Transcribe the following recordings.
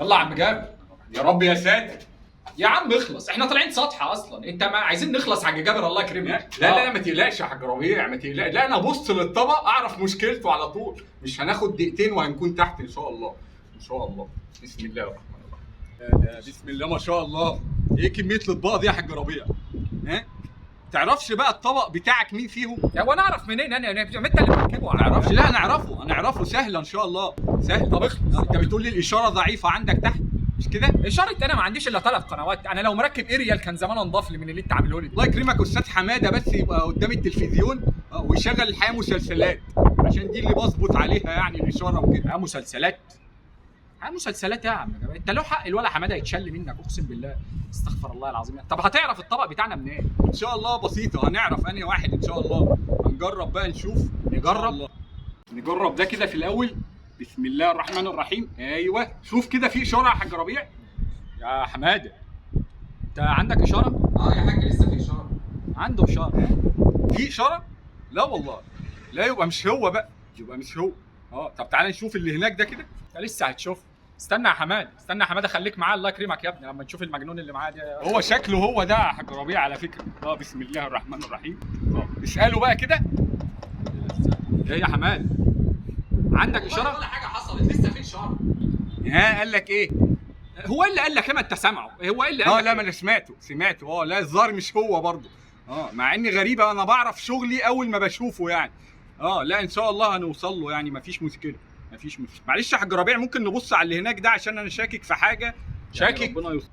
يلا يا عم جابر. يا رب يا ساتر. يا عم اخلص، احنا طالعين سطحه اصلا، انت ما عايزين نخلص حاج جابر الله يكرمك. لا ما تقلقش يا حاج ربيع، ما تقلقش. لا انا ابص للطبق اعرف مشكلته على طول، مش هناخد دقيقتين وهنكون تحت ان شاء الله. ان شاء الله. بسم الله الرحمن الرحيم. بسم الله ما شاء الله. ايه كميه الاطباق دي يا حاج ربيع؟ ها؟ تعرفش بقى الطبق بتاعك مين فيهم؟ يا وانا اعرف منين؟ انا انت اللي مركبه. ما تعرفش؟ لا نعرفه سهله ان شاء الله. سهل. طب اخلص. انت بتقول لي الاشاره ضعيفه عندك تحت، مش كده؟ اشاره انا ما عنديش الا 3 قنوات، انا لو مركب اريال كان زمان انضاف لي من اللي انت عامله لي. الله يكرمك استاذ حماده، بس يبقى قدام التلفزيون ويشغل الحياه مسلسلات، عشان دي اللي بظبط عليها يعني الاشاره وكده. مسلسلات مسلسلات يا عم. انت لو حق الولا حماده يتشل منك اقسم بالله. استغفر الله العظيم. طب هتعرف الطبق بتاعنا منين؟ ان شاء الله بسيطه، هنعرف انهي واحد ان شاء الله. هنجرب بقى نشوف. نجرب ده كده في الاول. بسم الله الرحمن الرحيم. ايوه شوف كده في اشاره يا حاج ربيع. يا حماده انت عندك اشاره؟ يا حاج لسه في اشاره. عنده اشاره. في اشاره؟ لا والله. لا يبقى مش هو بقى، يبقى مش هو. طب تعالى نشوف اللي هناك ده كده. انت لسه هتشوف. استنى يا حماد، استنى يا حماده، خليك معاه الله يكرمك يا ابني لما نشوف المجنون اللي معاه ده. هو شكله هو ده يا حاج ربيع على فكره. بسم الله الرحمن الرحيم. اساله بقى كده. ايه يا حماد؟ عندك اشاره؟ ولا حاجه حصلت، لسه في اشاره. ها قال لك ايه؟ هو اللي قال لك اما انت سامعه؟ هو اللي قال لك؟ لا ما انا سمعته. لا الظاهر مش هو برضه. مع اني غريبه، انا بعرف شغلي اول ما بشوفه يعني. لا ان شاء الله هنوصل له يعني، مفيش مشكله. معلش يا حاج ربيع، ممكن نبص على اللي هناك ده عشان انا شاكك في حاجه. شاكك؟ يعني ربنا يستر.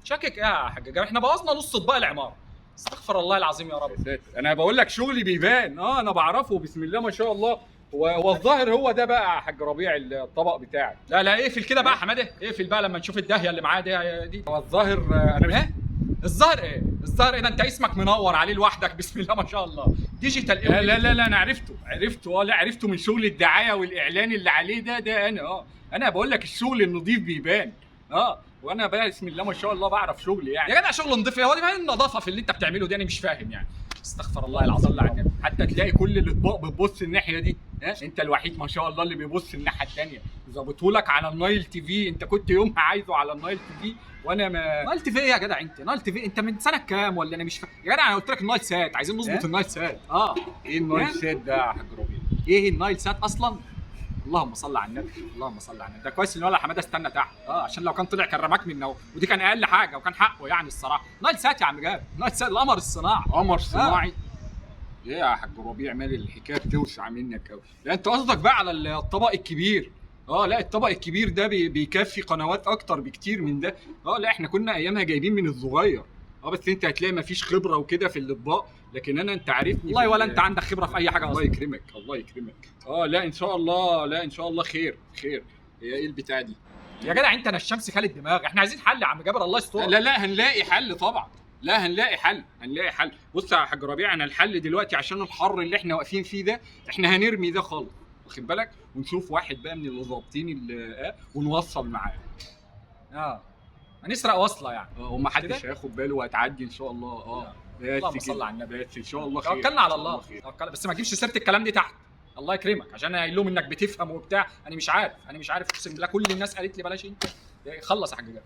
شاكك ايه يا حاج جابر؟ احنا بوظنا نص اطباق العماره. استغفر الله العظيم يا رب. انا بقول لك شغلي بيبان. انا بعرفه بسم الله ما شاء الله. والظاهر هو ده بقى يا حاج ربيع الطبق بتاعك. لا اقفل كده بقى يا حماده، اقفل بقى لما نشوف الداهيه اللي معاه دي. هو الظاهر انا الظاهر ايه ده؟ انت اسمك منور عليه لوحدك بسم الله ما شاء الله. ديجيتال. لا انا عرفته. لا عرفته من شغل الدعايه والاعلان اللي عليه ده انا بقول لك الشغل النظيف بيبان. وانا بقى بسم الله ما شاء الله بعرف شغلي يعني. يا جدع شغل نضيف ايه؟ هو دي النظافه في اللي انت بتعمله دي؟ انا مش فاهم يعني. استغفر الله العظيم العظيم. حتى تلاقي كل الاطباق بتبص الناحيه دي. انت الوحيد ما شاء الله اللي بيبص الناحيه الثانيه. ظابطهولك على النايل تي في. انت كنت يومها عايزه على النايل تي في وانا ما. نايل تي في ايه يا جدع؟ انت نايل تي في انت من سنه كام ولا انا مش فاهم يا جدع؟ انا قلت لك النايل سات، عايزين نظبط النايل سات. ايه النايل سات ده يا حاج ربيع؟ ايه النايل سات اصلا؟ اللهم صل على النبي. اللهم صل على النبي. ده كويس ان ولا حماده استنى تحت. عشان لو كان طلع كان رماك من النوم، ودي كان اقل حاجه وكان حقه يعني الصراحه. نايل سات يا عم جاب، نايل سات القمر الصناعي. قمر صناعي. ايه يا حاج ربيع مال الحكايه بتوسع منك قوي. لا انت قصدك بقى على الطبق الكبير. لا الطبق الكبير ده بيكفي قنوات اكتر بكتير من ده. لا احنا كنا ايامها جايبين من الصغير. بس انت هتلاقي مفيش خبره وكده في الاطباق، لكن انت عارفني والله ولا انت عندك خبره في اي حاجه الله يكرمك. لا ان شاء الله خير. هي ايه البتاع دي يا جدع؟ انت انا الشمس خالد دماغ. احنا عايزين حل يا عم جابر الله يستر. لا هنلاقي حل طبعا. لا هنلاقي حل. بص يا حاج ربيع، انا الحل دلوقتي عشان الحر اللي احنا واقفين فيه ده، احنا هنرمي ده خالص واخد بالك، ونشوف واحد بقى من اللي ظابطين اللي ونوصل معاه. هنسرق وصله يعني. ومحدش هياخد باله وهتعدي ان شاء الله. اللهم صل على النبي. بس ان شاء الله خير. توكلنا على الله. بس ما تجيبش سيره الكلام دي تحت الله يكرمك، عشان انا قايل لهم انك بتفهم وبتاع. انا مش عارف اقسم بالله. كل الناس قالت لي بلاش انت. خلص يا حاج جابر.